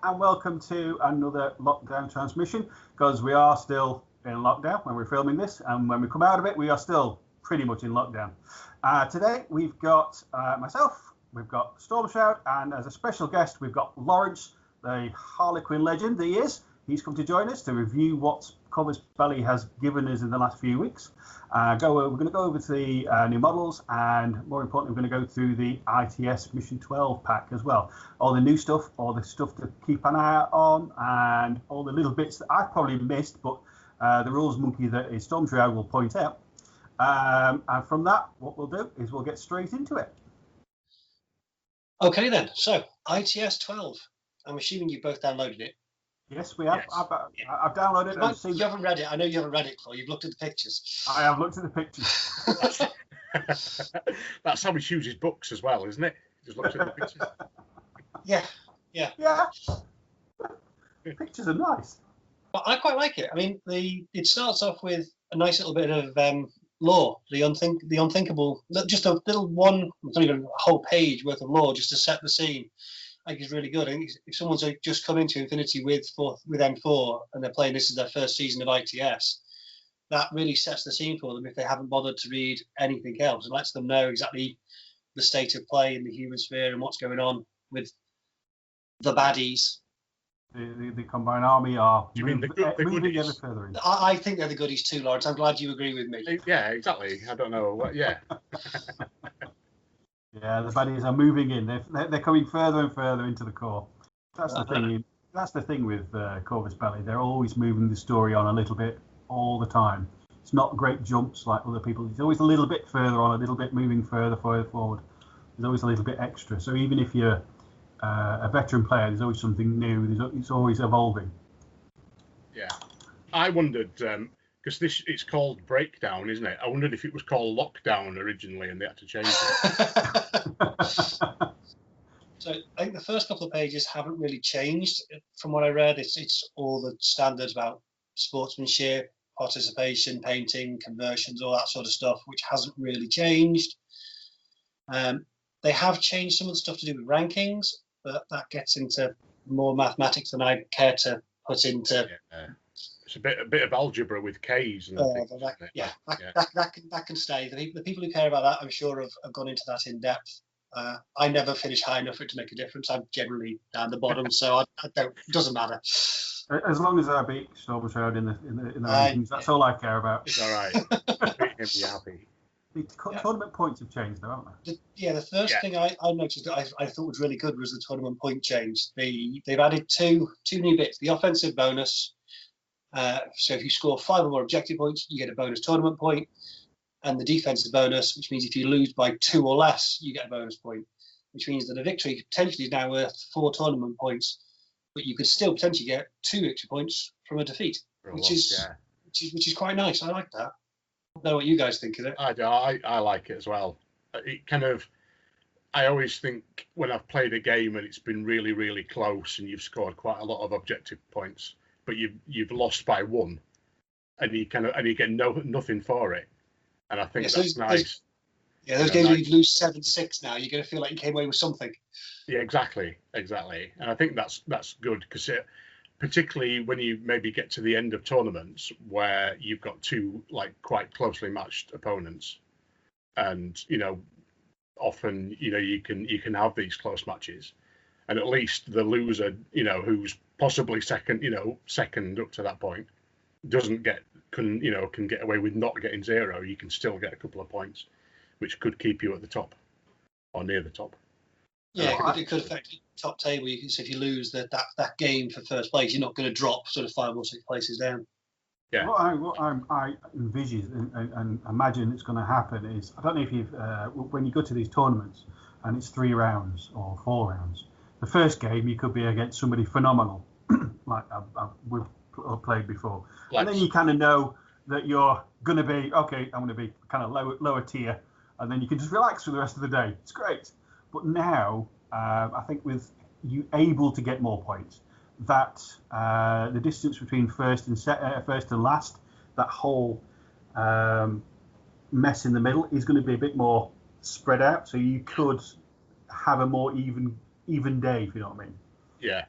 and welcome to another lockdown transmission, because we are still in lockdown when we're filming this, and when we come out of it, we are still pretty much in lockdown. Today, we've got myself, we've got Stormshroud, and as a special guest, we've got Lawrence, the Harlequin legend that he is. He's come to join us to review what Corvus Belli has given us in the last few weeks. We're going to go over to the new models, and more importantly, we're going to go through the ITS-12 pack as well. All the new stuff, all the stuff to keep an eye out on, and all the little bits that I've probably missed, but the rules monkey that is Stormshroud will point out. And from that, what we'll do is we'll get straight into it. Okay then, so ITS-12. I'm assuming you both downloaded it. Yes, we have. Yes. I've downloaded it. And seen you haven't read it. I know you haven't read it, Claude. You've looked at the pictures. I have looked at the pictures. That's how he chooses books as well, isn't it? Just looks at the pictures. Yeah. The pictures are nice. But I quite like it. I mean, it starts off with a nice little bit of lore, the unthinkable. Just a little one, not even a whole page worth of lore, just to set the scene. I think it's really good. I think if someone's just come into Infinity with N4 and they're playing this as their first season of ITS, that really sets the scene for them if they haven't bothered to read anything else, and lets them know exactly the state of play in the human sphere and what's going on with the baddies. The combined army are moving ever further in. I think they're the goodies too, Lawrence. I'm glad you agree with me. Yeah, exactly. I don't know what. Yeah. Yeah, the baddies are moving in. They're coming further and further into the core. That's the thing. That's the thing with Corvus Belli. They're always moving the story on a little bit all the time. It's not great jumps like other people. It's always a little bit further on, a little bit moving further forward. There's always a little bit extra. So even if you're a veteran player, there's always something new. It's always evolving. Yeah, I wondered. Because it's called Breakdown, isn't it? I wondered if it was called Lockdown originally and they had to change it. So I think the first couple of pages haven't really changed. From what I read, it's all the standards about sportsmanship, participation, painting, conversions, all that sort of stuff, which hasn't really changed. They have changed some of the stuff to do with rankings, but that gets into more mathematics than I care to put into... Yeah. It's a bit of algebra with K's and things. That can stay. The people who care about that, I'm sure, have gone into that in depth. I never finish high enough for it to make a difference. I'm generally down the bottom, so I don't. It doesn't matter. As long as I beat Stormshroud in the rankings, that's all I care about. It's all right. Beat him, be happy. The tournament points have changed, though, haven't they? The first thing I noticed that I thought was really good was the tournament point change. They've added two new bits: the offensive bonus. So if you score 5 or more objective points, you get a bonus tournament point, and the defensive bonus, which means if you lose by 2 or less, you get a bonus point, which means that a victory potentially is now worth 4 tournament points, but you could still potentially get 2 victory points from a defeat, which is quite nice. I like that. I don't know what you guys think of it. I like it as well. It kind of, I always think when I've played a game and it's been really, really close and you've scored quite a lot of objective points, but you've lost by 1, and you get nothing for it, and I think that's nice. Those games where you lose 7-6 now, you're going to feel like you came away with something. Yeah, exactly, and I think that's good because particularly when you maybe get to the end of tournaments where you've got 2 like quite closely matched opponents, and often you can have these close matches. And at least the loser, who's possibly second up to that point, can get away with not getting 0. You can still get a couple of points, which could keep you at the top or near the top. Yeah, it could affect the top table. So if you lose that game for first place, you're not going to drop sort of 5 or 6 places down. Yeah. What I envision and imagine it's going to happen is, I don't know if you've when you go to these tournaments and it's 3 rounds or 4 rounds. The first game you could be against somebody phenomenal, like we've played before, and then you kind of know that you're going to be okay. I'm going to be kind of lower tier, and then you can just relax for the rest of the day. It's great. But now I think with you able to get more points, that the distance between first and last, that whole mess in the middle is going to be a bit more spread out. So you could have a more even day, if you know what I mean. Yeah.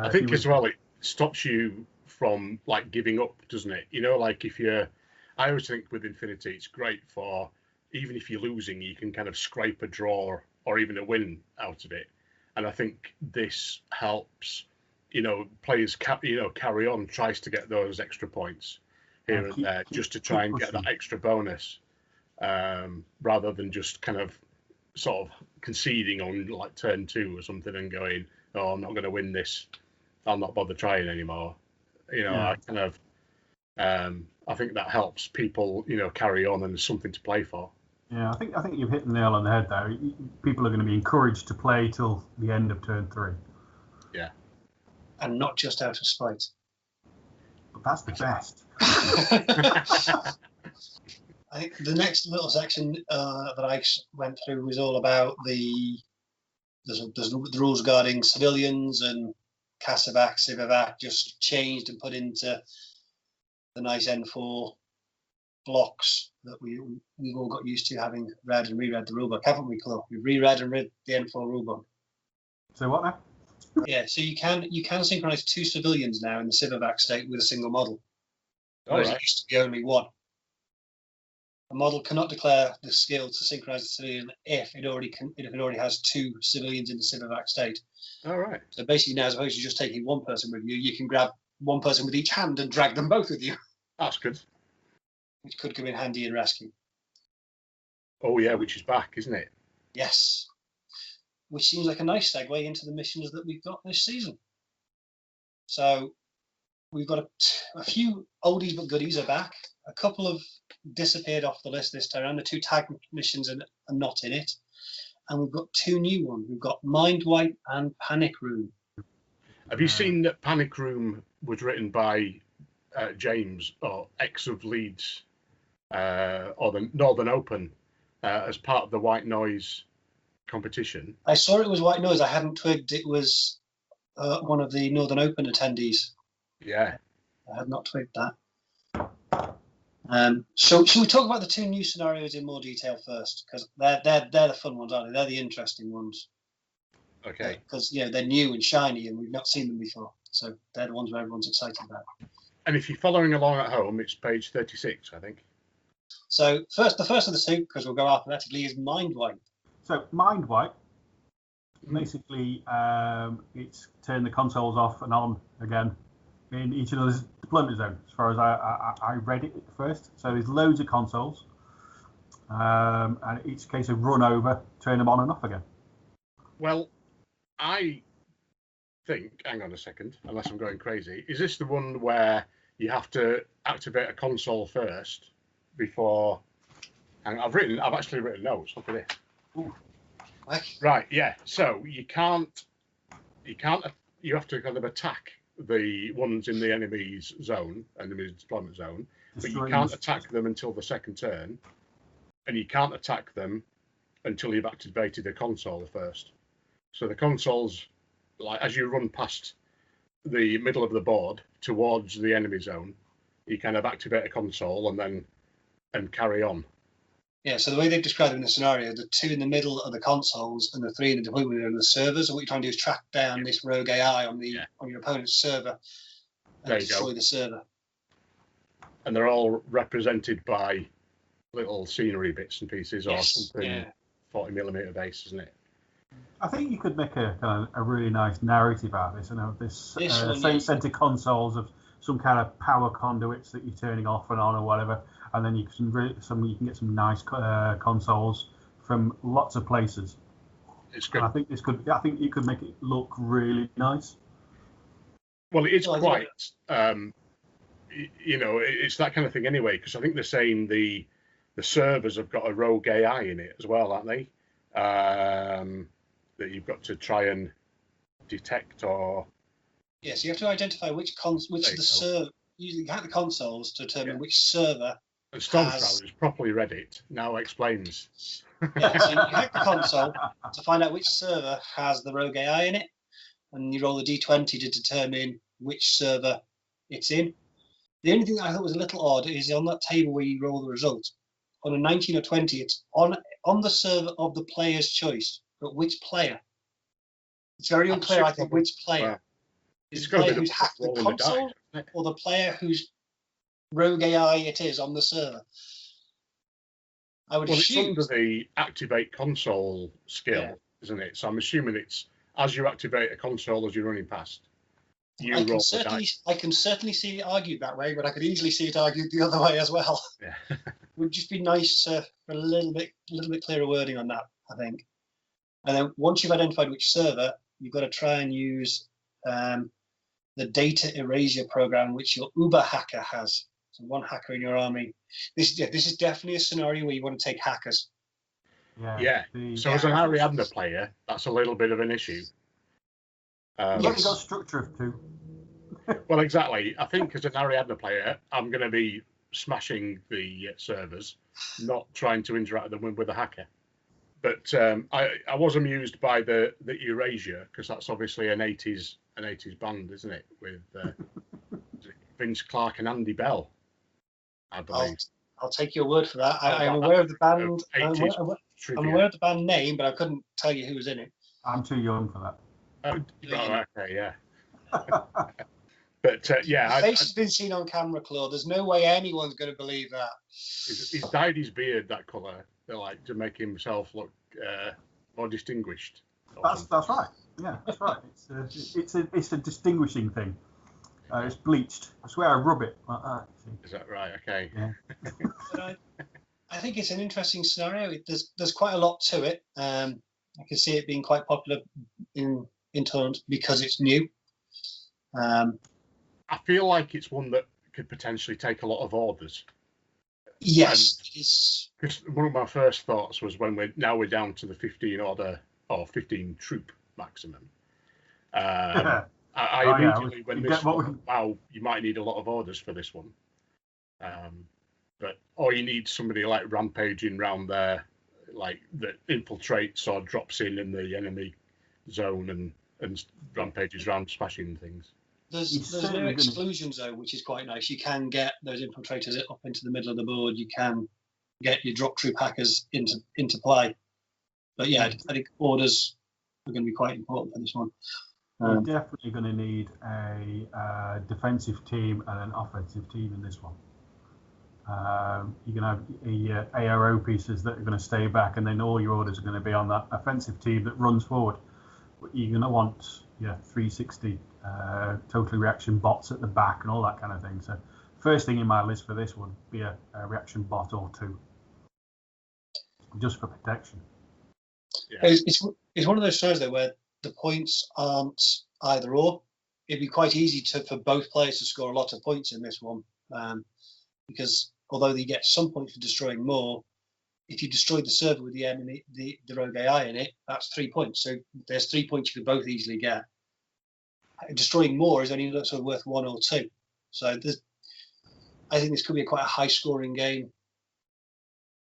I think as well, it stops you from like giving up, doesn't it? You know, like if you're, I always think with Infinity, it's great for even if you're losing, you can kind of scrape a draw or even a win out of it. And I think this helps, you know, players carry on, tries to get those extra points here and there just to try and get that extra bonus, rather than just kind of sort of conceding on like turn 2 or something and going, oh, I'm not going to win this, I'll not bother trying anymore. You know, I kind of, I think that helps people, you know, carry on and there's something to play for. Yeah, I think you've hit the nail on the head there. People are going to be encouraged to play till the end of turn 3. Yeah. And not just out of spite. But that's the best. I think the next little section that I went through was all about the rules regarding civilians and Casevac, Civivac just changed and put into the nice N4 blocks that we've all got used to having read and reread the rulebook, haven't we, Chloe? We've reread and read the N4 rulebook. So what now? Yeah, so you can synchronize 2 civilians now in the Civivac state with a single model, whereas it used to be only 1. A model cannot declare the skill to synchronize the civilian if it already has 2 civilians in the Civivac state. All right. So basically now, as opposed to just taking 1 person with you, you can grab 1 person with each hand and drag them both with you. That's good. Which could come in handy in rescue. Oh yeah, which is back, isn't it? Yes. Which seems like a nice segue into the missions that we've got this season. So we've got a few oldies but goodies are back. A couple have disappeared off the list this time around. The 2 tag missions are not in it. And we've got 2 new ones. We've got Mindwipe and Panic Room. Have you seen that Panic Room was written by James, or ex of Leeds, or the Northern Open, as part of the White Noise competition? I saw it was White Noise. I hadn't twigged it was one of the Northern Open attendees. Yeah. I had not twigged that. So should we talk about the 2 new scenarios in more detail first? Because they're the fun ones, aren't they? They're the interesting ones. Okay. Because they're new and shiny and we've not seen them before. So they're the ones where everyone's excited about. And if you're following along at home, it's page 36, I think. So the first of the 2, because we'll go alphabetically, is Mindwipe. So Mindwipe, basically, it's turn the consoles off and on again in each other's deployment zone, as far as I read it first. So there's loads of consoles, and each case of run over, turn them on and off again. Well, I think, hang on a second, unless I'm going crazy, is this the one where you have to activate a console first before? And I've actually written notes. Look at this. Ooh. Right, yeah. So you have to kind of attack the ones in the enemy's deployment zone, but you can't attack them until the second turn, and you can't attack them until you've activated a console first. So the consoles, like as you run past the middle of the board towards the enemy zone, you kind of activate a console and carry on. Yeah, so the way they've described it in the scenario, the 2 in the middle are the consoles and the 3 in the deployment are the servers. And what you're trying to do is track down this rogue AI on your opponent's server and destroy the server. And they're all represented by little scenery bits and pieces or something 40mm base, isn't it? I think you could make a really nice narrative out of this, and have this center consoles of some kind of power conduits that you're turning off and on or whatever, and then you can get some nice consoles from lots of places. It's good. And I think you could make it look really nice. Well, it is quite. It's that kind of thing anyway, because I think they're saying the servers have got a rogue AI in it as well, aren't they? That you've got to try and detect or. Yes, you have to identify which server. You hack the consoles to determine which server. And Stormshroud has properly read it. Now explains. Yeah, so you hack the console to find out which server has the rogue AI in it, and you roll the d20 to determine which server it's in. The only thing that I thought was a little odd is on that table where you roll the results. On a 19 or 20, it's on the server of the player's choice, but which player? It's very unclear, I think, which player. Is It's the got to player be who's hacked the roll and console, die, isn't it? or the player whose rogue AI it is on the server? I would Well, it's assume. under the activate console skill, Yeah. isn't it? So I'm assuming it's as you activate a console as you're running past. I roll can certainly see it argued that way, but I could easily see it argued the other way as well. Yeah. Would just be nice for a little bit clearer wording on that, I think. And then once you've identified which server, you've got to try and use the data erasure program, which your Uber hacker has. So one hacker in your army. This is definitely a scenario where you want to take hackers. Yeah. So as an Ariadne player, that's a little bit of an issue. You've only got a structure of 2. Well, exactly. I think as an Ariadne player, I'm going to be smashing the servers, not trying to interact with a hacker. But I was amused by the erasure, because that's obviously an 80s band, isn't it? With Vince Clarke and Andy Bell, I believe. I'll take your word for that. I'm aware of the band. I'm aware of the band name, but I couldn't tell you who was in it. I'm too young for that. Oh, okay, yeah. But yeah, his face has been seen on camera, Claude. There's no way anyone's going to believe that. He's dyed his beard that colour, like to make himself look more distinguished. That's right. Yeah, that's right. It's a distinguishing thing. It's bleached. I swear I rub it like that. Is that right? Okay. Yeah. But I think it's an interesting scenario. There's quite a lot to it. I can see it being quite popular in tournaments because it's new. I feel like it's one that could potentially take a lot of orders. Yes, it is. Because one of my first thoughts was when we're down to the 15 order or 15 troop maximum. I immediately, when this, wow, you might need a lot of orders for this one. Or you need somebody like rampaging round there, like that infiltrates or drops in the enemy zone and rampages around smashing things. There's no exclusions though, which is quite nice. You can get those infiltrators up into the middle of the board. You can get your drop troop hackers into play. But yeah, I think orders are going to be quite important for this one. You're definitely going to need a defensive team and an offensive team in this one. You're going to have ARO pieces that are going to stay back, and then all your orders are going to be on that offensive team that runs forward. But you're going to want 360 total reaction bots at the back and all that kind of thing. So first thing in my list for this would be a reaction bot or 2, just for protection. Yeah. It's one of those shows though where the points aren't either or. It'd be quite easy for both players to score a lot of points in this one, because although you get some points for destroying more, if you destroy the server with the enemy, the rogue AI in it, that's 3 points. So there's 3 points you could both easily get. Destroying more is only sort of worth 1 or 2. So I think this could be quite a high-scoring game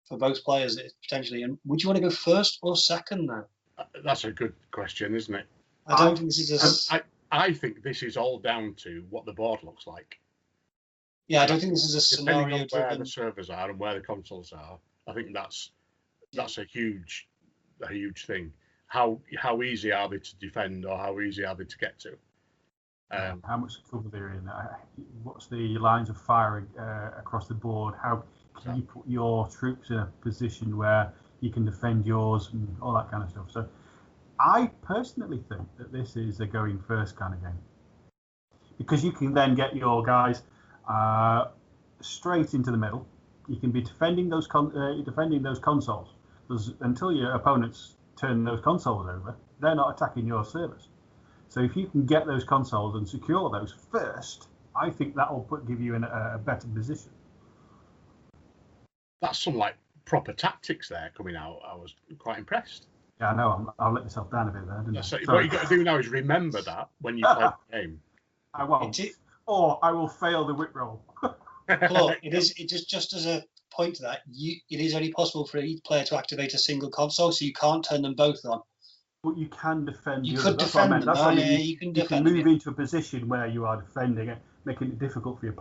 for both players potentially. And would you want to go first or second now? That's a good question, isn't it? I don't think this is I think this is all down to what the board looks like. Yeah, I don't think this is a scenario depending on where driven. the servers are and where the consoles are. I think that's a huge thing. How easy are they to defend, or how easy are they to get to? How much cover they're in? What's the lines of fire across the board? How can you put your troops in a position where you can defend yours and all that kind of stuff? So I personally think that this is a going first kind of game, because you can then get your guys straight into the middle. You can be defending those consoles, because until your opponents turn those consoles over, they're not attacking your servers. So if you can get those consoles and secure those first, I think that will give you in a better position. That's some like proper tactics there coming out. I was quite impressed. Yeah, I know. I'll let myself down a bit there, didn't I? So what you've got to do now is remember that when you play the game. I won't. Or I will fail the whip roll. Claude, it is just as a point to that. It is only possible for each player to activate a single console, so you can't turn them both on. But you can defend. You could defend them. You can move into a position where you are defending it, making it difficult for your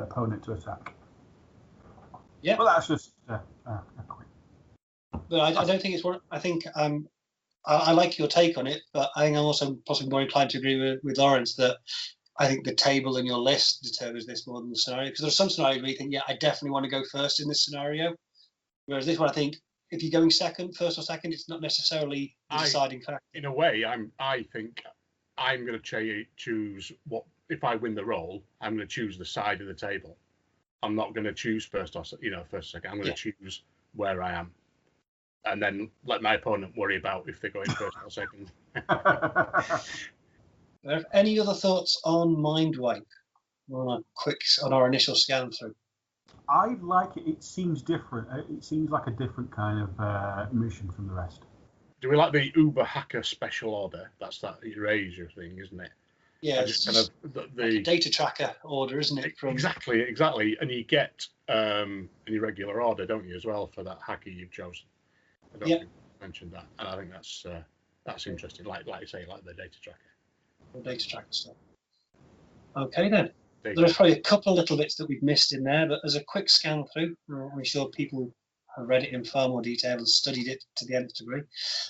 opponent to attack. Yeah. Well, that's just a quick. But I don't think it's one. I think I like your take on it, but I think I'm also possibly more inclined to agree with Lawrence that I think the table in your list determines this more than the scenario. Because there's some scenarios where you think, yeah, I definitely want to go first in this scenario. Whereas this one, I think if you're going first or second, it's not necessarily the deciding factor. In a way, I think I'm going to choose what, if I win the roll, I'm going to choose the side of the table. I'm not going to choose first or second. I'm going to choose where I am, and then let my opponent worry about if they're going first or second. Any other thoughts on Mindwipe? On our initial scan through. I like it. It seems different. It seems like a different kind of mission from the rest. Do we like the Uber Hacker Special Order? That's that Erasure thing, isn't it? Yeah, it's kind of the data tracker order, isn't it? Exactly. And you get an irregular order, don't you, as well, for that hacker you've chosen? I don't think you mentioned that, and I think that's interesting. Like you say, like the data tracker. The data tracker stuff. Okay then. There's probably a couple of little bits that we've missed in there, but as a quick scan through, I'm sure people have read it in far more detail and studied it to the nth degree.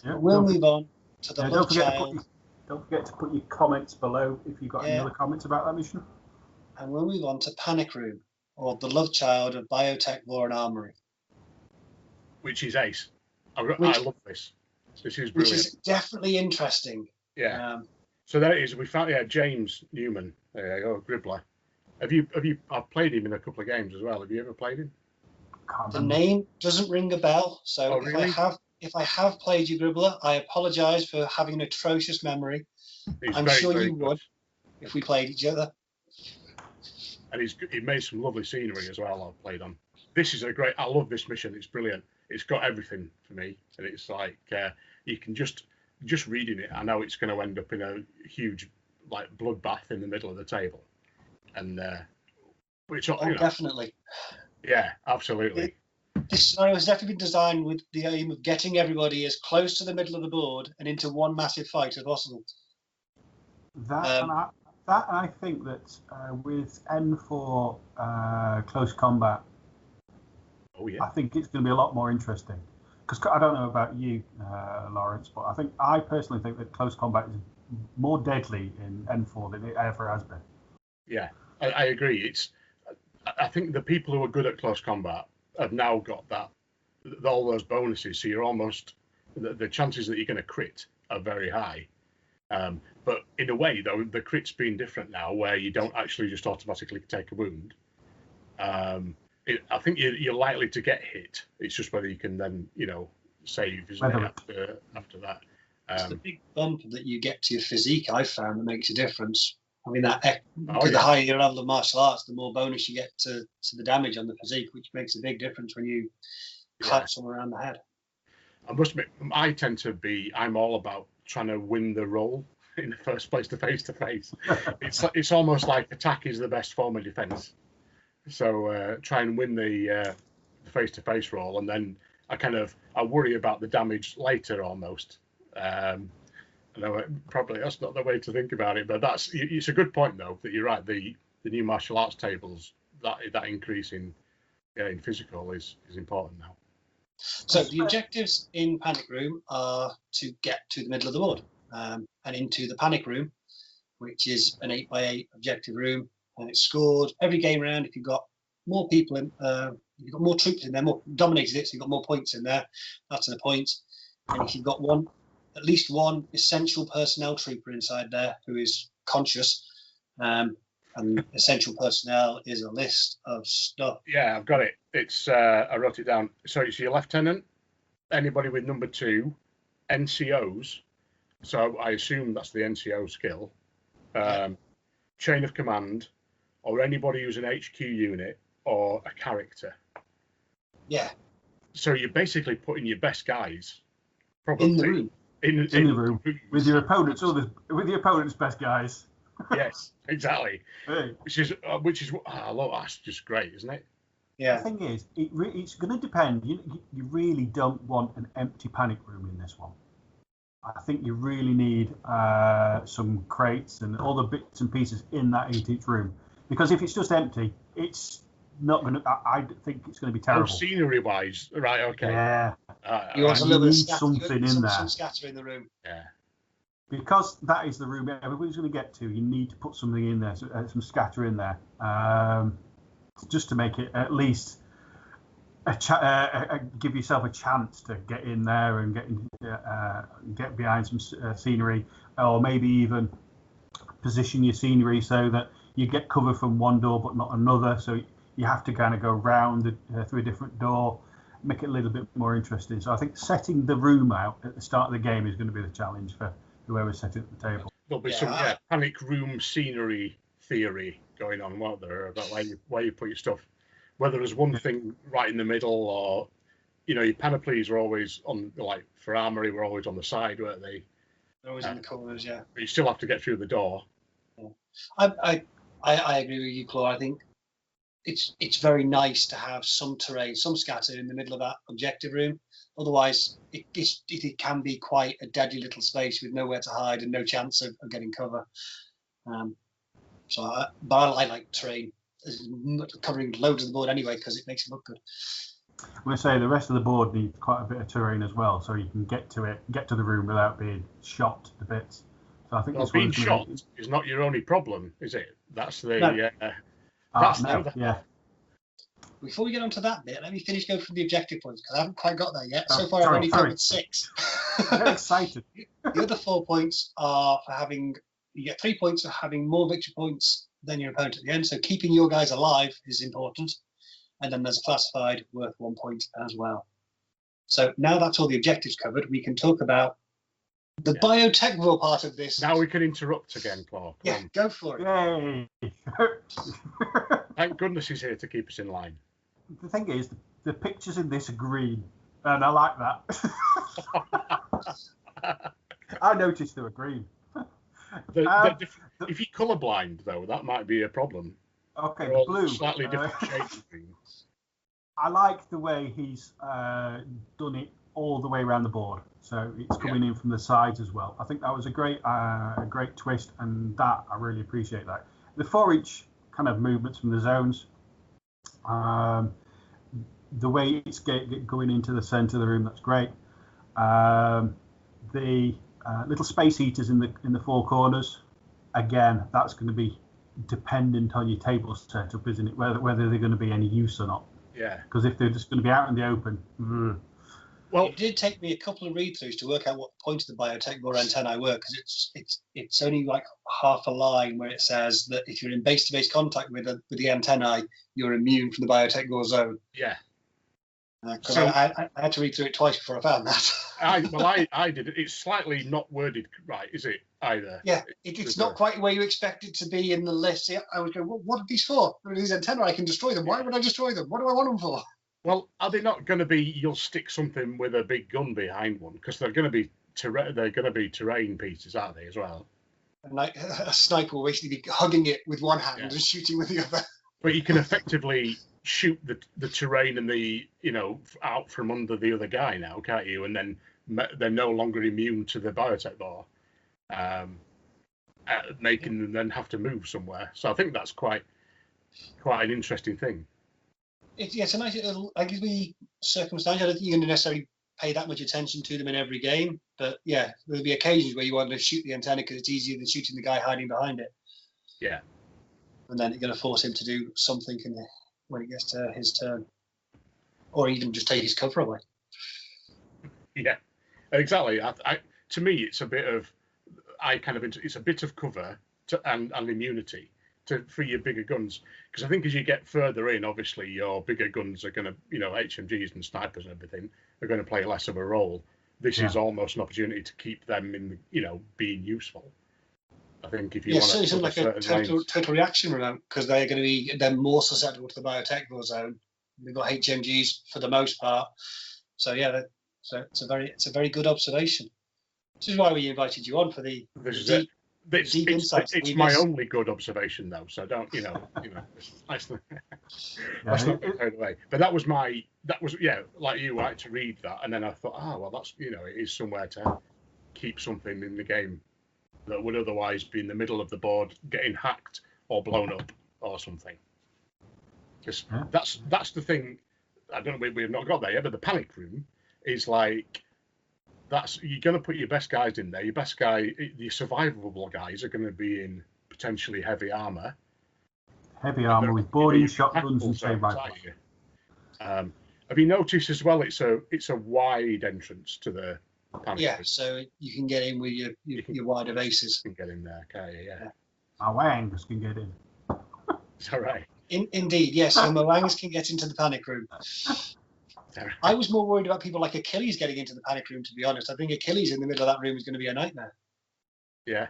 Yeah, we'll move on to the Love Child. Don't forget to put your comments below if you've got any other comments about that mission. And we'll move on to Panic Room, or the Love Child of Biotech Lore and Armory. Which is ace. I love this. This is brilliant. Which is definitely interesting. Yeah. So there it is. We found James Newman. There you go, Gribbler. I've played him in a couple of games as well. Have you ever played him? The name doesn't ring a bell. So really? If I have played you, Gribbler, I apologise for having an atrocious memory. I'm sure you would if we played each other. And he made some lovely scenery as well. I've played on. This is I love this mission. It's brilliant. It's got everything for me, and it's like you can just reading it. I know it's going to end up in a huge bloodbath in the middle of the table, and which definitely. Yeah, absolutely. This scenario has definitely been designed with the aim of getting everybody as close to the middle of the board and into one massive fight as possible. I think that with N4 close combat, I think it's going to be a lot more interesting. Because I don't know about you, Lawrence, but I personally think that close combat is more deadly in N4 than it ever has been. Yeah, I agree. I think the people who are good at close combat have now got all those bonuses. So you're almost the chances that you're going to crit are very high. But in a way, though, the crit's been different now, where you don't actually just automatically take a wound. I think you're likely to get hit. It's just whether you can then, save, isn't it, after that. It's the big bump that you get to your physique, I've found, that makes a difference. I mean, the higher your level of martial arts, the more bonus you get to the damage on the physique, which makes a big difference when you clap someone around the head. I must admit, I tend to I'm all about trying to win the roll in the first place, to face. It's almost like attack is the best form of defense. So try and win the face-to-face roll, and then I worry about the damage later almost. I know probably that's not the way to think about it, but it's a good point though, that you're right. The new martial arts tables, that increase in physical is important now. So the objectives in Panic Room are to get to the middle of the board and into the Panic Room, which is an 8x8 objective room, and it's scored every game round. If you've got more people in, you've got more troops in there, more dominated it, so you've got more points in there. That's a point. And if you've got at least one essential personnel trooper inside there who is conscious, and essential personnel is a list of stuff. Yeah, I've got it. I wrote it down. So it's your lieutenant, anybody with number 2, NCOs. So I assume that's the NCO skill. Chain of command, or anybody who's an HQ unit or a character. Yeah. So you're basically putting your best guys probably in the room. In the room with your opponents, with your opponent's best guys. Yes, exactly. Hey. Which is I love that's just great, isn't it? Yeah. The thing is, it's going to depend. You really don't want an empty Panic Room in this one. I think you really need some crates and all the bits and pieces in that each room, because if it's just empty, it's not going to. I think it's going to be terrible. Scenery wise, right? Okay. Yeah. You want a you little bit need of something in there. Some scatter in the room. Yeah. Because that is the room everybody's going to get to. You need to put something in there, some scatter in there, just to make it at least give yourself a chance to get in there and get behind some scenery, or maybe even position your scenery so that you get cover from one door but not another. So you have to kind of go round through a different door, make it a little bit more interesting. So I think setting the room out at the start of the game is going to be the challenge for whoever's setting at the table. There'll be some panic room scenery theory going on, won't there, about where you put your stuff. Whether there's one thing right in the middle, or your panoplies are always on, like for armory, were always on the side, weren't they? They're always in the corners, yeah. But you still have to get through the door. Yeah. I agree with you, Claude. I think it's very nice to have some terrain, some scatter in the middle of that objective room. Otherwise, it can be quite a deadly little space with nowhere to hide and no chance of getting cover. But I like terrain covering loads of the board anyway because it makes it look good. I'm going to say the rest of the board needs quite a bit of terrain as well, so you can get to the room without being shot to bits. So I think being shot is not your only problem, is it? That's the yeah. Before we get on to that bit, let me finish going through the objective points because I haven't quite got there yet. So far, I've only covered 6. I'm very excited. The other 4 points are for having. You get 3 points for having more victory points than your opponent at the end. So keeping your guys alive is important. And then there's a classified worth 1 point as well. So now that's all the objectives covered, we can talk about the biotechnical part of this. Now we can interrupt again, Clark. Yeah, go for it. Yay! Thank goodness he's here to keep us in line. The thing is, the pictures in this are green, and I like that. I noticed they were green. If you're colourblind, though, that might be a problem. Okay, the blue. Slightly different shades of green. I like the way he's done it all the way around the board, so it's coming in from the sides as well. I think that was a great twist, and that I really appreciate that. The 4-inch kind of movements from the zones, the way it's going into the centre of the room, that's great. The little space heaters in the 4 corners, again, that's going to be dependent on your table setup, isn't it? Whether they're going to be any use or not. Yeah. Because if they're just going to be out in the open. Well, it did take me a couple of read-throughs to work out what point of the biotech bore antennae were, because it's only like half a line where it says that if you're in base-to-base contact with the antennae, you're immune from the biotech bore zone. Yeah. Because I had to read through it twice before I found that. I did it. It's slightly not worded right, is it, either? Yeah, it's not quite where you expect it to be in the list. I was going, what are these for? These antennae, I can destroy them. Why would I destroy them? What do I want them for? Well, are they not going to be? You'll stick something with a big gun behind one because they're going to be terrain pieces, aren't they, as well? And like a sniper will basically be hugging it with one hand and shooting with the other. But you can effectively shoot the terrain and the out from under the other guy now, can't you? And then they're no longer immune to the biotech bore, making them then have to move somewhere. So I think that's quite an interesting thing. It's a nice little, I guess, circumstance. I don't think you're going to necessarily pay that much attention to them in every game, but yeah, there'll be occasions where you want to shoot the antenna because it's easier than shooting the guy hiding behind it. Yeah. And then you're going to force him to do something when it gets to his turn, or even just take his cover away. Yeah, exactly. To me, it's a bit of it's a bit of cover and immunity for your bigger guns, because I think as you get further in, obviously your bigger guns are going to, HMGs and snipers and everything are going to play less of a role. This is almost an opportunity to keep them in, being useful. I think if you want to, so like a total reaction round, because they're going to be more susceptible to the biotechnical zone. They've got HMGs for the most part, so yeah, so it's a very good observation. This is why we invited you on for the deep insights. It's my only good observation, though, so don't let's not get carried away. But that was like you, I had to read that, and then I thought, that's it is somewhere to keep something in the game that would otherwise be in the middle of the board getting hacked or blown up or something. Because that's the thing. I don't know, we've not got there yet, but the panic room is like you're going to put your best guys in there. Your best guy, the survivable guys, are going to be in potentially heavy armor. Heavy armor with boarding shotguns and chain rifles. Have you noticed as well? It's a wide entrance to the panic room. So you can get in with your wider bases. You can get in there, can't you? Yeah. Our wangs can get in. Is that right? Indeed, yes. So Mwangs can get into the panic room. I was more worried about people like Achilles getting into the panic room, to be honest. I think Achilles in the middle of that room is going to be a nightmare. Yeah.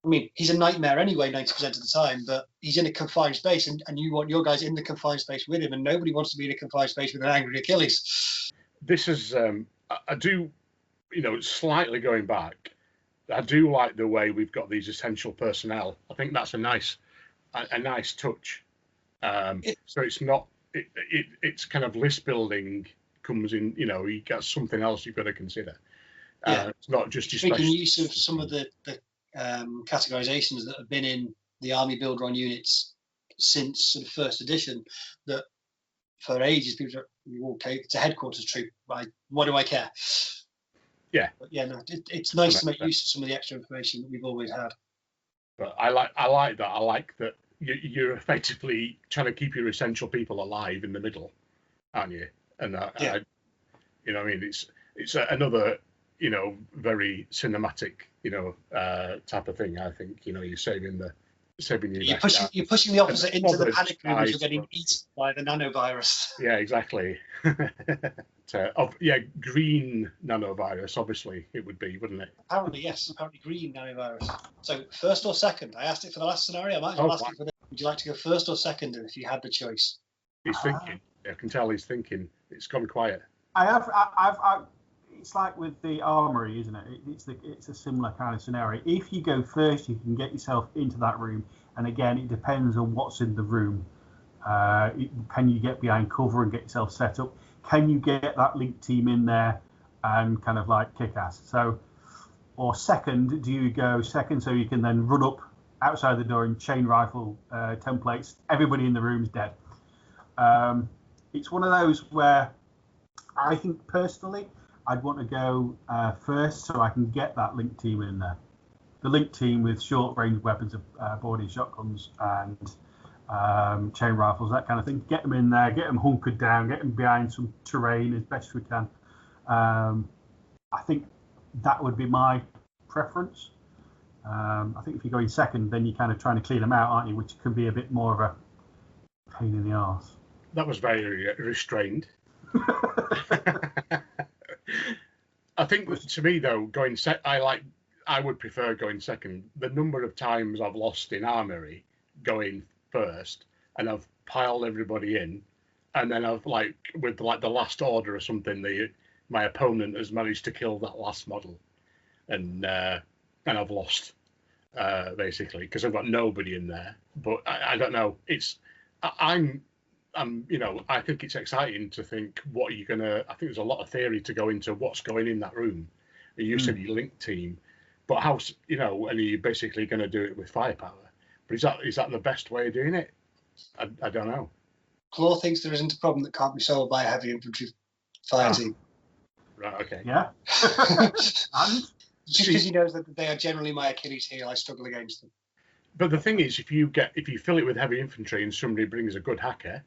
I mean, he's a nightmare anyway, 90% of the time, but he's in a confined space, and you want your guys in the confined space with him, and nobody wants to be in a confined space with an angry Achilles. This is, I do, slightly going back, I do like the way we've got these essential personnel. I think that's a nice touch. So it's not, it's kind of list building comes in, you got something else you've got to consider. It's not just your making use of some of the categorizations that have been in the army builder on units since sort of first edition, that for ages people are, okay, it's a headquarters troop, what do I care? Yeah. But it's nice to make use of some of the extra information that we've always had. But I like that. I like that you're effectively trying to keep your essential people alive in the middle, aren't you? And it's another very cinematic type of thing. I think you're saving your. You're pushing the officer into the panic room as you're getting eaten by the nanovirus. Yeah, exactly. Green nanovirus. Obviously, it would be, wouldn't it? Apparently, yes. Apparently, green nanovirus. So, first or second? I asked it for the last scenario. I might as well ask it for this. Would you like to go first or second if you had the choice? He's thinking. I can tell he's thinking. It's gone quiet. I've it's like with the armory, isn't it? It's a similar kind of scenario. If you go first, you can get yourself into that room, and again, it depends on what's in the room. Can you get behind cover and get yourself set up? Can you get that link team in there and kind of like kick ass? So, or second, do you go second so you can then run up outside the door and chain rifle templates? Everybody in the room's dead. It's one of those where I think personally I'd want to go first so I can get that link team in there. The link team with short range weapons of boarding shotguns and chain rifles, that kind of thing. Get them in there, get them hunkered down, get them behind some terrain as best we can. I think that would be my preference. I think if you're going second, then you're kind of trying to clean them out, aren't you? Which can be a bit more of a pain in the arse. That was very restrained. I think to me though, I would prefer going second. The number of times I've lost in armory going first, and I've piled everybody in, and then I've with the last order or something, my opponent has managed to kill that last model, and I've lost basically because I've got nobody in there. But I don't know. I think it's exciting to think what you're gonna. I think there's a lot of theory to go into what's going in that room. You said your link team, but how and are you basically going to do it with firepower? But is that the best way of doing it? I don't know. Claw thinks there isn't a problem that can't be solved by a heavy infantry fire team. Right. Okay. Yeah. And just because he knows that they are generally my Achilles heel, I struggle against them. But the thing is, if you fill it with heavy infantry and somebody brings a good hacker,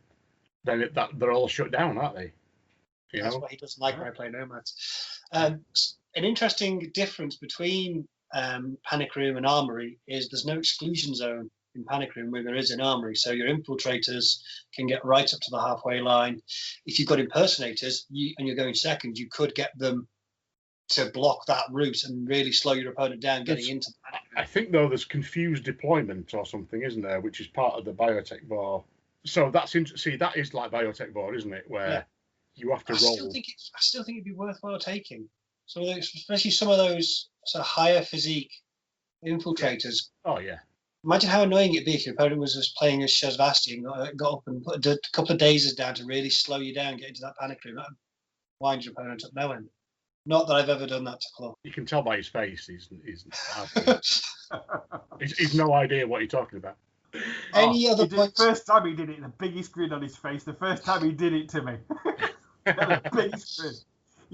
then they're all shut down, aren't they? That's what he doesn't like when I play Nomads. An interesting difference between Panic Room and Armory is there's no exclusion zone in Panic Room where there is in Armory. So your infiltrators can get right up to the halfway line. If you've got impersonators and you're going second, you could get them to block that route and really slow your opponent down getting into the Panic Room. I think, though, there's confused deployment or something, isn't there, which is part of the biotech VAR. So that is like biotech VAR, isn't it, where you have to roll. I still think it'd be worthwhile taking. So especially some of those sort of higher physique infiltrators. Oh yeah. Imagine how annoying it'd be if your opponent was just playing as Shazvasti and got up and put a couple of dazes down to really slow you down, get into that panic room. That would wind your opponent up no end. Not that I've ever done that to Claw. You can tell by his face. He's no idea what you're talking about. Any other points? The first time he did it, the biggest grin on his face. The first time he did it to me. The biggest grin.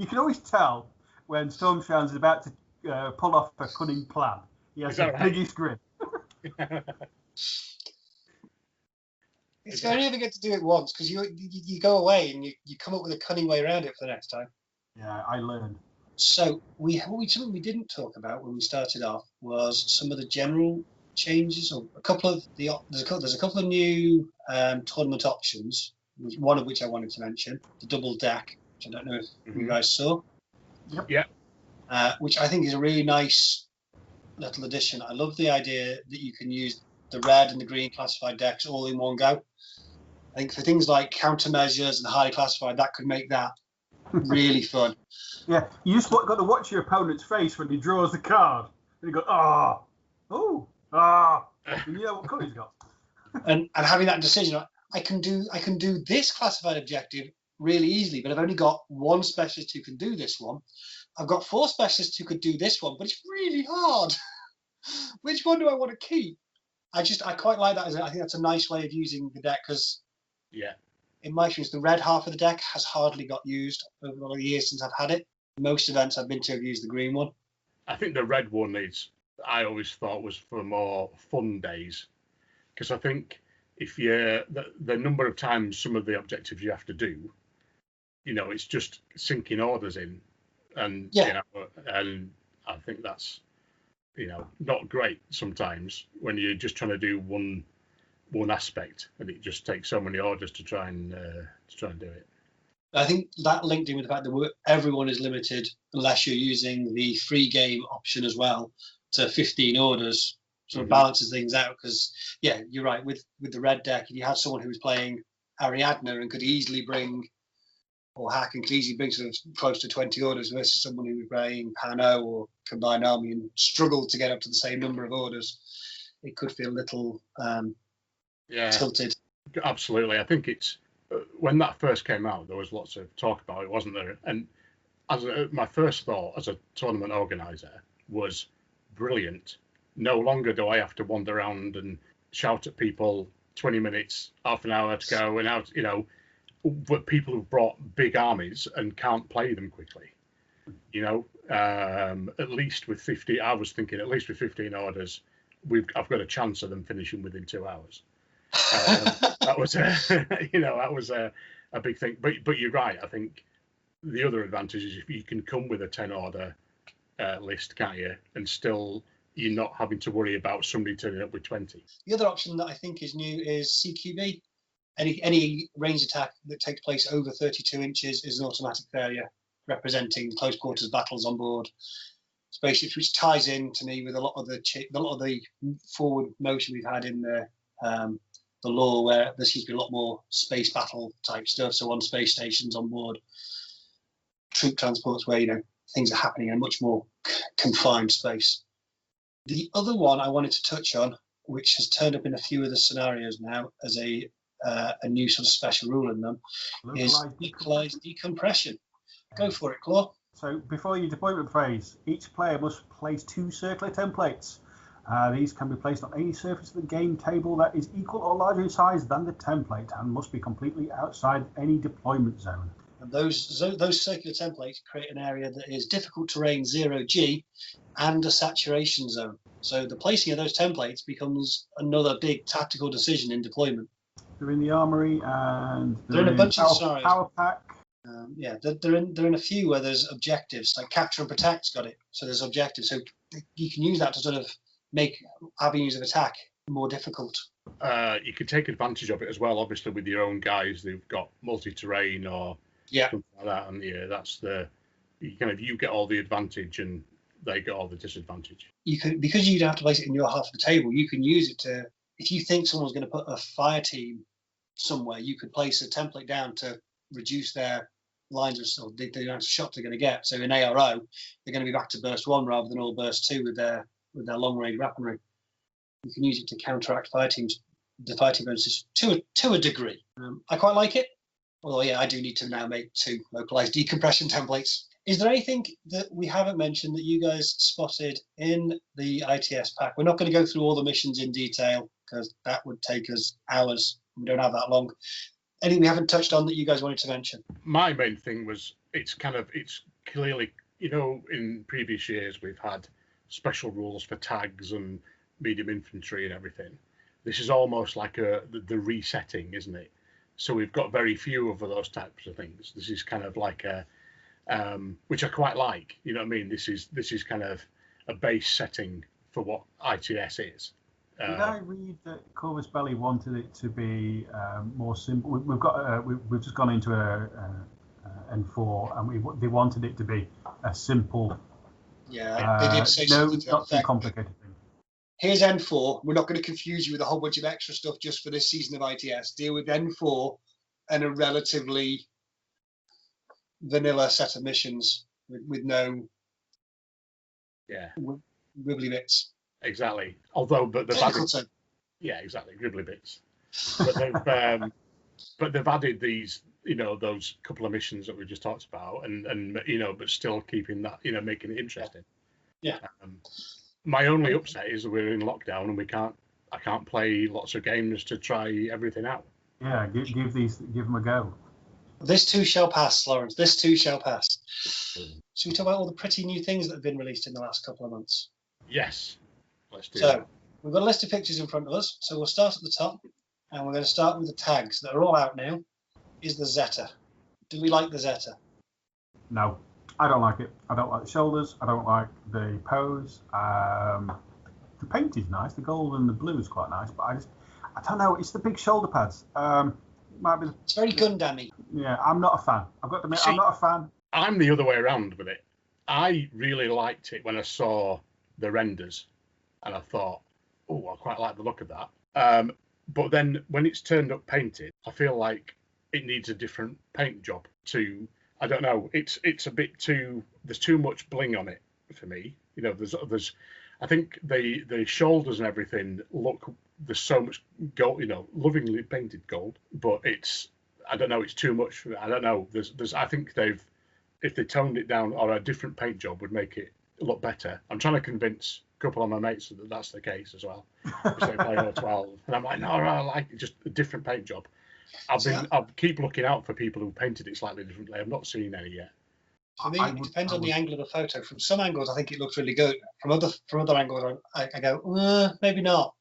You can always tell when Stormshroud is about to pull off a cunning plan. He has the biggest grin. It's only ever get to do it once because you go away and you come up with a cunning way around it for the next time. Yeah, I learned. So something we didn't talk about when we started off was some of the general changes, or there's a couple of new tournament options. One of which I wanted to mention, the double deck, which I don't know if you guys saw. Yep. Yeah. Which I think is a really nice little addition. I love the idea that you can use the red and the green classified decks all in one go. I think for things like countermeasures and highly classified, that could make that really fun. Yeah, you just got to watch your opponent's face when he draws the card. And you go, you know what colour he's got. and having that decision, I can do this classified objective really easily, but I've only got one specialist who can do this one. I've got 4 specialists who could do this one, but it's really hard. Which one do I want to keep? I quite like that. I think that's a nice way of using the deck because, in my experience, the red half of the deck has hardly got used over the years since I've had it. Most events I've been to have used the green one. I think the red one I always thought was for more fun days, because I think if the number of times some of the objectives you have to do, it's just sinking orders in, and and I think that's not great sometimes when you're just trying to do one aspect, and it just takes so many orders to try and do it. I think that linked in with the fact that everyone is limited unless you're using the free game option as well to 15 orders. Sort of balances things out because, you're right. With the red deck, if you had someone who was playing Ariadne and could easily bring, or Hack and could easily bring sort of close to 20 orders versus someone who was playing Pano or Combined Army and struggled to get up to the same number of orders, it could feel a little tilted. Absolutely. I think it's when that first came out, there was lots of talk about it, wasn't there? And my first thought as a tournament organizer was brilliant. No longer do I have to wander around and shout at people 20 minutes, half an hour to go, and out, but people who've brought big armies and can't play them quickly. At least with 50, I was thinking at least with 15 orders, I've got a chance of them finishing within 2 hours. That was a big thing. But you're right. I think the other advantage is if you can come with a 10 order list, can't you? And still you're not having to worry about somebody turning up with 20. The other option that I think is new is CQB. Any ranged attack that takes place over 32 inches is an automatic failure, representing close quarters battles on board spaceships, which ties in to me with a lot of the forward motion we've had in the lore, where there seems to be a lot more space battle type stuff. So on space stations, on board troop transports, where things are happening in a much more confined space. The other one I wanted to touch on, which has turned up in a few of the scenarios now as a new sort of special rule in them, is localized decompression. Go for it, Claw. So before your deployment phase, each player must place 2 circular templates. These can be placed on any surface of the game table that is equal or larger in size than the template and must be completely outside any deployment zone. And those circular templates create an area that is difficult terrain 0G and a saturation zone. So the placing of those templates becomes another big tactical decision in deployment. They're in the armory and they're in a bunch of scenarios. Power pack. They're in a few where there's objectives, like capture and protect's got it. So there's objectives. So you can use that to sort of make avenues of attack more difficult. You can take advantage of it as well, obviously, with your own guys who've got multi-terrain or something like that. And that's you get all the advantage and they get all the disadvantage. Because you don't have to place it in your half of the table, you can use it to, if you think someone's going to put a fire team somewhere, you could place a template down to reduce their lines of the amount of shots they're going to get. So in ARO, they're going to be back to burst 1 rather than all burst 2 with their long range weaponry. You can use it to counteract the fire team bonuses to a degree. I quite like it. Although I do need to now make 2 localized decompression templates. Is there anything that we haven't mentioned that you guys spotted in the ITS pack? We're not going to go through all the missions in detail because that would take us hours. We don't have that long. Anything we haven't touched on that you guys wanted to mention? My main thing was it's clearly, in previous years we've had special rules for tags and medium infantry and everything. This is almost like the resetting, isn't it? So we've got very few of those types of things. This is kind of like which I quite like. You know what I mean? This is kind of a base setting for what ITS is. Did I read that Corvus Belli wanted it to be more simple? We've just gone into a N4, and they wanted it to be a simple. Yeah, they did say no, something to not that too effect. complicated thing. Here's N4. We're not going to confuse you with a whole bunch of extra stuff just for this season of ITS. Deal with N4 and a relatively vanilla set of missions with no wibbly bits. Exactly. Although, but they've added, exactly, gribbly bits. But they've added these, those couple of missions that we just talked about, and but still keeping that, making it interesting. Yeah. My only upset is that we're in lockdown and I can't play lots of games to try everything out. Yeah, give them a go. This too shall pass, Lawrence. This too shall pass. Should we talk about all the pretty new things that have been released in the last couple of months? Yes. Let's do that. We've got a list of pictures in front of us, so we'll start at the top, and we're going to start with the tags that are all out now. Is the Zeta. Do we like the Zeta? No, I don't like it. I don't like the shoulders. I don't like the pose. The paint is nice. The gold and the blue is quite nice, but I don't know. It's the big shoulder pads. Might be. It's very Gundam-y. Yeah, I'm not a fan. I've got to admit, I'm not a fan. I'm the other way around with it. I really liked it when I saw the renders, and I thought, oh, I quite like the look of that. But then when it's turned up painted, I feel like it needs a different paint job to. I don't know. It's a bit too. There's too much bling on it for me. There's. I think the shoulders and everything look. There's so much gold. Lovingly painted gold, but it's. I don't know. It's too much for me. I don't know. There's. I think if they toned it down, or a different paint job would make it look better. I'm trying to convince a couple of my mates that that's the case as well. Because they play 12, and I'm like, no, I like it, just a different paint job. I'll keep looking out for people who painted it slightly differently. I've not seen any yet. For me, it depends on the angle of the photo. From some angles, I think it looks really good. From other angles, I go, maybe not.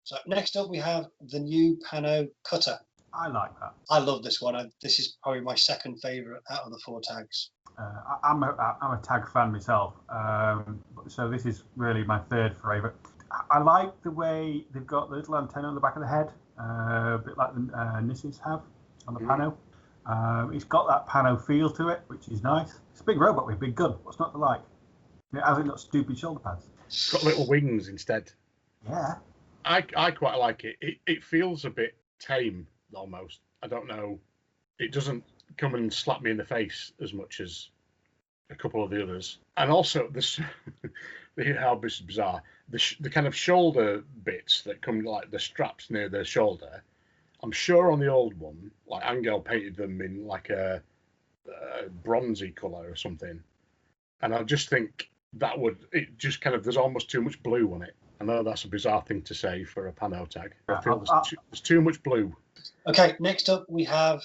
So next up, we have the new Pano Cutter. I like that. I love this one. This is probably my second favourite out of the 4 tags. I'm a tag fan myself, so this is really my third favourite. I like the way they've got the little antenna on the back of the head, a bit like the Nisses have on the Pano. It's got that Pano feel to it, which is nice. It's a big robot with a big gun. What's not to like? It hasn't got stupid shoulder pads. It's got little wings instead. Yeah. I quite like it. It feels a bit tame almost. I don't know. It doesn't come and slap me in the face as much as a couple of the others. And also this how this is bizarre. The kind of shoulder bits that come like the straps near the shoulder. I'm sure on the old one, like Angel painted them in like a bronzy colour or something. And I just think there's almost too much blue on it. I know that's a bizarre thing to say for a Pano tag. I feel there's too much blue. Okay, next up we have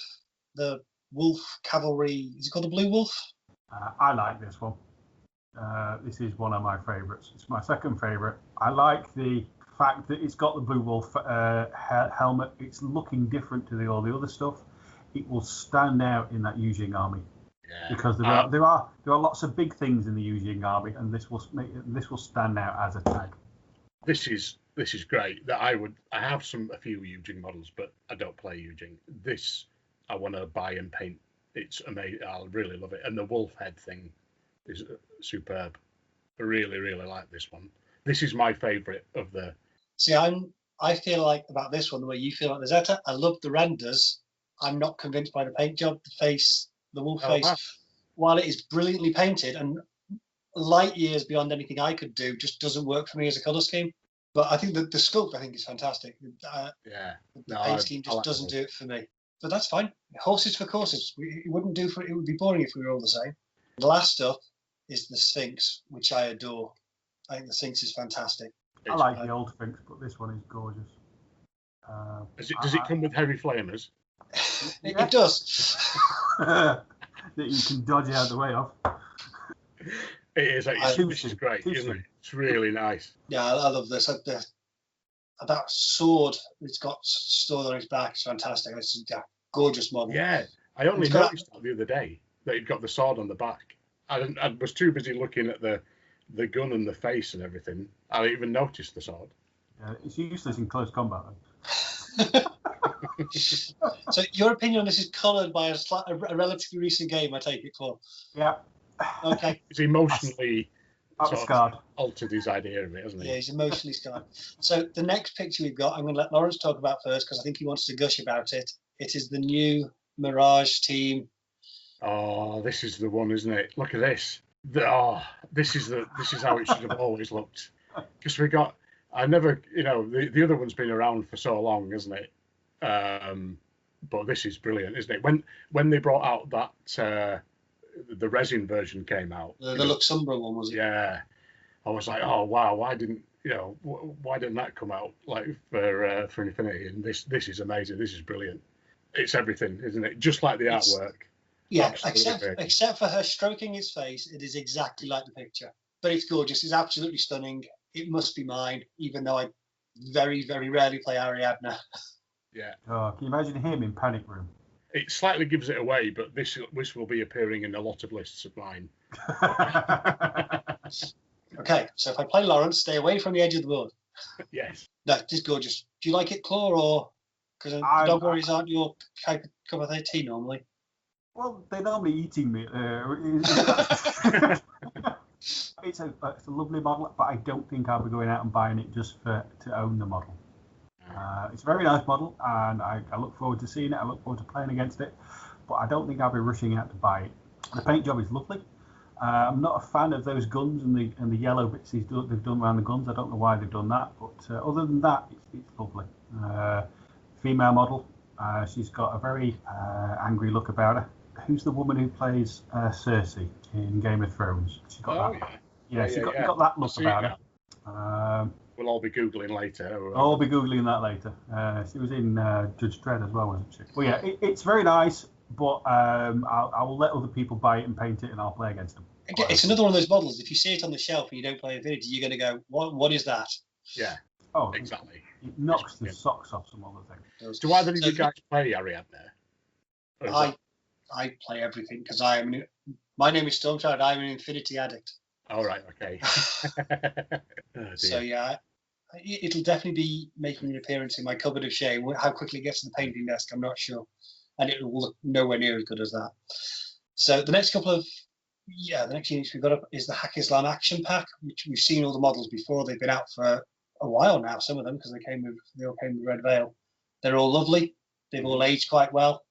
the Wolf Cavalry. Is it called the Blue Wolf? I like this one. This is one of my favourites. It's my second favourite. I like the fact that it's got the Blue Wolf helmet. It's looking different to all the other stuff. It will stand out in that Yujing army. Yeah. Because there are lots of big things in the Yujing army, and this will stand out as a tag. This is great. That I have a few Yujing models, but I don't play Yujing. This I want to buy and paint. It's amazing. I really love it, and the wolf head thing is superb. I really, really like this one. This is my favourite of the. See, I feel like about this one the way you feel like the Zeta. I love the renders. I'm not convinced by the paint job. The face, the wolf face, wow. While it is brilliantly painted and light years beyond anything I could do, just doesn't work for me as a colour scheme. But I think the sculpt is fantastic. The paint scheme just doesn't do it for me. But that's fine. Horses for courses. It wouldn't do it would be boring if we were all the same. The last up is the Sphinx, which I adore. I think the Sphinx is fantastic. I like the old Sphinx, but this one is gorgeous. Does it come with heavy flamers? It does. That you can dodge out of the way of. It is. This is great, isn't it? It's really nice. Yeah, I love this. That sword it's got stored on his back is fantastic. It's a gorgeous model. Yeah, I only noticed that the other day that he'd got the sword on the back. I was too busy looking at the gun and the face and everything. I didn't even notice the sword. Yeah, it's useless in close combat. So your opinion on this is coloured by a relatively recent game, I take it, Claude? Yeah. Okay. He's emotionally scarred. Altered his idea of it, hasn't he? Yeah, he's emotionally scarred. So the next picture we've got, I'm going to let Lawrence talk about first because I think he wants to gush about it. It is the new Mirage team. Oh, this is the one, isn't it? Look at this. This is how it should have always looked. Because the other one's been around for so long, isn't it? But this is brilliant, isn't it? When they brought out that the resin version came out, the Luxembourg one, was it? Yeah, I was like, oh wow, why didn't that come out like for Infinity? And this is amazing. This is brilliant. It's everything, isn't it? Just like the artwork. Yeah, except for her stroking his face, it is exactly like the picture. But it's gorgeous. It's absolutely stunning. It must be mine, even though I very, very rarely play Ariadne. Yeah. Oh, can you imagine him in Panic Room? It slightly gives it away, but this will be appearing in a lot of lists of mine. Okay, so if I play Lawrence, stay away from the edge of the board. Yes. No, just gorgeous. Do you like it, Claw, or because dog warriors aren't your cup of tea normally? Well, they're normally eating me. It's a lovely model, but I don't think I'll be going out and buying it just to own the model. It's a very nice model, and I look forward to seeing it. I look forward to playing against it, but I don't think I'll be rushing out to buy it. The paint job is lovely. I'm not a fan of those guns and the yellow bits they've done around the guns. I don't know why they've done that, but other than that, it's lovely. Female model. She's got a very angry look about her. Who's the woman who plays Cersei in Game of Thrones? She's got she's got that look about her. We'll all be Googling later. I'll be Googling that later. She was in Judge Dredd as well, wasn't she? Well, yeah, it's very nice, but I will let other people buy it and paint it, and I'll play against them. It's another one of those models. If you see it on the shelf and you don't play Infinity, you're going to go, "What is that?" Yeah. Oh, exactly. It knocks the socks off some other things. Do either of you guys play Ariadne? I play everything because my name is Stormshroud. I'm an Infinity addict. All right. Okay. So yeah, it'll definitely be making an appearance in my cupboard of shame. How quickly it gets to the painting desk, I'm not sure, and it will look nowhere near as good as that. So the next units we've got up is the Hack Islam Action Pack, which we've seen all the models before. They've been out for a while now, some of them, because they all came with Red Veil. They're all lovely. They've all aged quite well,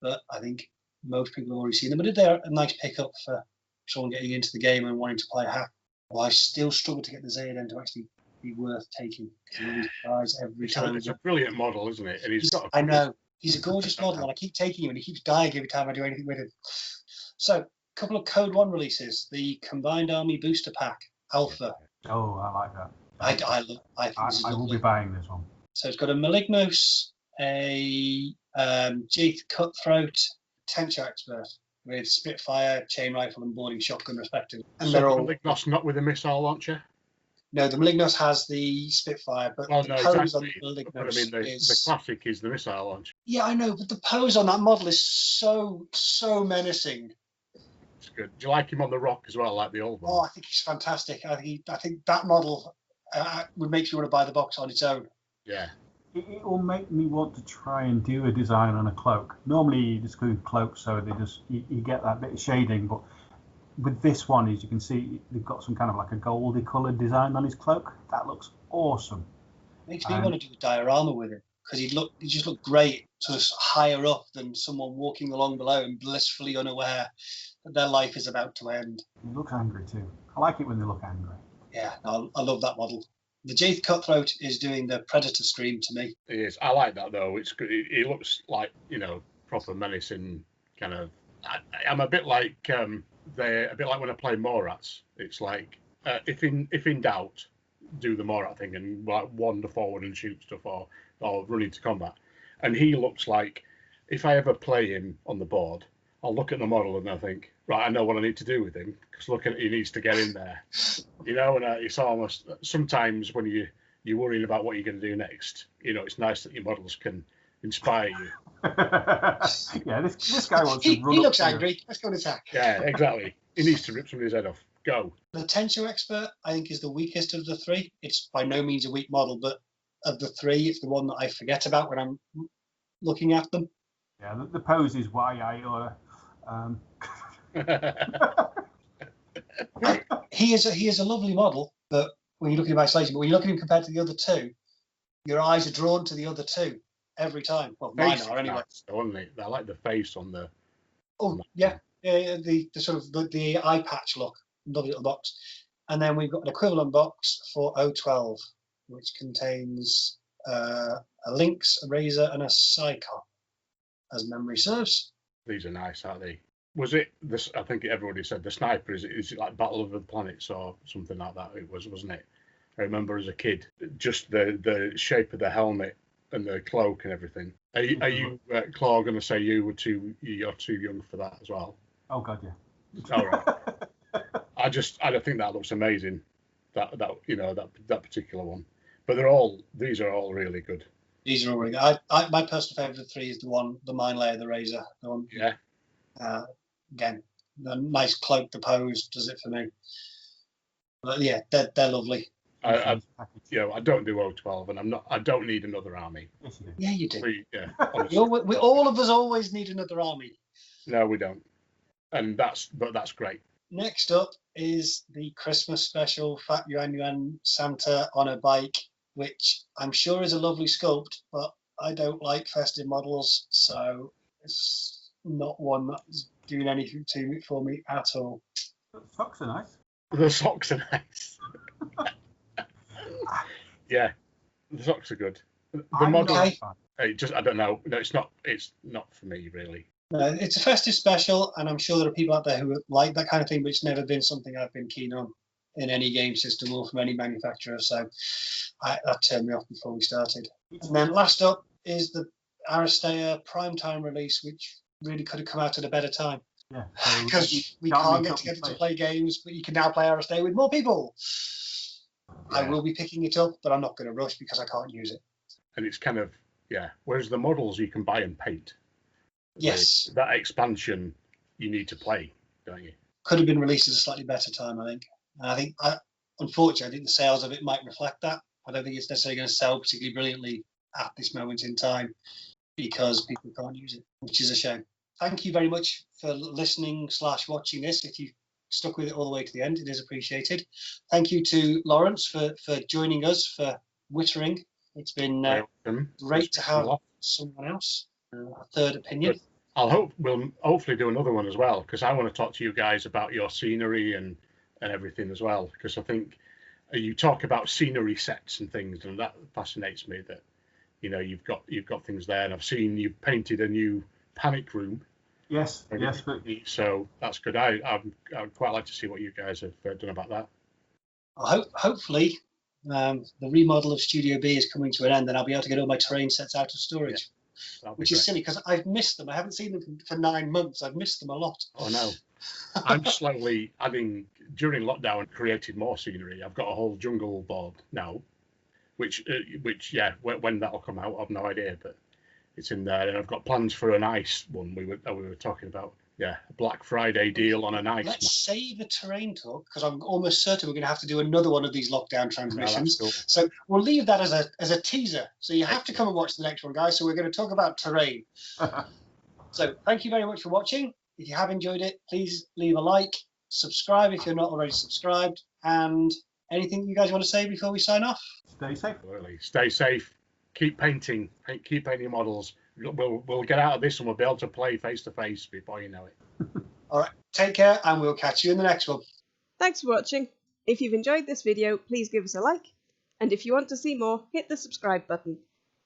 but I think most people have already seen them. But they're a nice pickup for someone getting into the game and wanting to play a hack. Well, I still struggle to get the Zayden to actually be worth taking. Every time. It's a brilliant model, isn't it? And I know. He's a gorgeous model, and I keep taking him, and he keeps dying every time I do anything with him. So, a couple of Code 1 releases. The Combined Army Booster Pack, Alpha. Oh, I like that. I will be buying this one. So it's got a Malignos, a Jade Cutthroat, Tencho Expert with Spitfire, chain rifle, and boarding shotgun, respectively. And they're all Malignos not with a missile launcher. No, the Malignos has the Spitfire, but the pose on the Malignos the classic is the missile launcher. Yeah, I know, but the pose on that model is so menacing. It's good. Do you like him on the rock as well, like the old one? Oh, I think he's fantastic. I think that model would make you want to buy the box on its own. Yeah. It will make me want to try and do a design on a cloak. Normally, you just do cloaks, so you get that bit of shading, but with this one, as you can see, they've got some kind of like a goldy coloured design on his cloak. That looks awesome. Makes me want to do a diorama with it, because he just looked great, sort of higher up than someone walking along below and blissfully unaware that their life is about to end. He looks angry too. I like it when they look angry. Yeah, I love that model. The Jade Cutthroat is doing the Predator scream to me. It is. I like that though. It's good. It looks like proper menacing kind of. I'm a bit like they're a bit like when I play Morats. It's like if in doubt, do the Morat thing and like wander forward and shoot stuff or run into combat. And he looks like if I ever play him on the board, I'll look at the model and I think, right, I know what I need to do with him because look at he needs to get in there, and it's almost sometimes when you're worrying about what you're going to do next, it's nice that your models can inspire you. Yeah, this guy wants to run. He looks angry. Let's go and attack. Yeah, exactly. He needs to rip somebody's head off. Go. The Tensor Expert, I think, is the weakest of the three. It's by no means a weak model, but of the three, it's the one that I forget about when I'm looking at them. Yeah, the pose is why He is a lovely model, but when you're looking at isolation, but when you look at him compared to the other two, your eyes are drawn to the other two every time. Well, mine are anyway. I like the face on the. Oh yeah, the sort of the eye patch look, lovely little box, and then we've got an equivalent box for O12, which contains a Lynx, a Razor, and a Psychon, as memory serves. These are nice, aren't they? Was it this? I think everybody said the sniper. Is it like Battle of the Planets or something like that? It wasn't it? I remember as a kid, just the shape of the helmet and the cloak and everything. Are you Claw, going to say you're too young for that as well? Oh God, yeah. All right. I think that looks amazing. That particular one. But these are all really good. These are all really good. My personal favourite of the three is the Mine Layer, the Razor. The one. Yeah. Again, the nice cloak, the pose does it for me. But yeah, they're lovely. I don't do O12, and I don't need another army. Yes, you do. Yeah, you do. Yeah, all of us always need another army. No, we don't. And that's great. Next up is the Christmas special Fat Yuan Santa on a bike, which I'm sure is a lovely sculpt, but I don't like festive models, so it's not one that's doing anything for me at all. The socks are nice. The socks are nice. Yeah, the socks are good. The model, I don't know. No, it's not for me really. No, it's a festive special, and I'm sure there are people out there who like that kind of thing, but it's never been something I've been keen on in any game system or from any manufacturer. So that turned me off before we started. And then last up is the Aristea Primetime release, which really could have come out at a better time. Yeah, because we can't get together to play games, but you can now play Aristea with more people. Yeah. I will be picking it up, but I'm not going to rush because I can't use it. And it's kind of, whereas the models you can buy and paint. Yes. That expansion you need to play, don't you? Could have been released at a slightly better time, I think. And unfortunately, I think the sales of it might reflect that. I don't think it's necessarily going to sell particularly brilliantly at this moment in time because people can't use it, which is a shame. Thank you very much for listening / watching this. If you stuck with it all the way to the end, it is appreciated. Thank you to Lawrence for joining us for Wittering. It's been great to have someone else, a third opinion. We'll hopefully do another one as well, because I want to talk to you guys about your scenery and everything as well, because I think you talk about scenery sets and things, and that fascinates me that you've got things there, and I've seen you've painted a new Panic Room. Yes. So that's good. I'd quite like to see what you guys have done about that. Hopefully, the remodel of Studio B is coming to an end, and I'll be able to get all my terrain sets out of storage, which is silly because I've missed them. I haven't seen them for 9 months. I've missed them a lot. Oh no. I'm slowly adding, during lockdown, created more scenery. I've got a whole jungle board now, which when that'll come out, I've no idea, but it's in there. And I've got plans for an ice one we were talking about. Yeah, a Black Friday deal on an ice. Let's save the terrain talk, because I'm almost certain we're going to have to do another one of these lockdown transmissions. Cool. So we'll leave that as a teaser. So you have to come and watch the next one, guys. So we're going to talk about terrain. So thank you very much for watching. If you have enjoyed it, please leave a like, subscribe if you're not already subscribed, and anything you guys want to say before we sign off? Stay safe. Really, stay safe. Keep painting models. We'll get out of this and we'll be able to play face to face before you know it. All right, take care, and we'll catch you in the next one. Thanks for watching. If you've enjoyed this video, please give us a like, and if you want to see more, hit the subscribe button.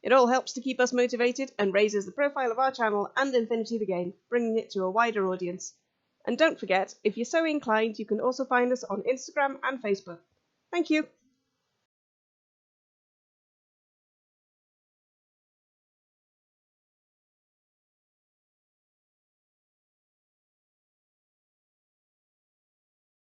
It all helps to keep us motivated and raises the profile of our channel and Infinity the game, bringing it to a wider audience. And don't forget, if you're so inclined, you can also find us on Instagram and Facebook. Thank you.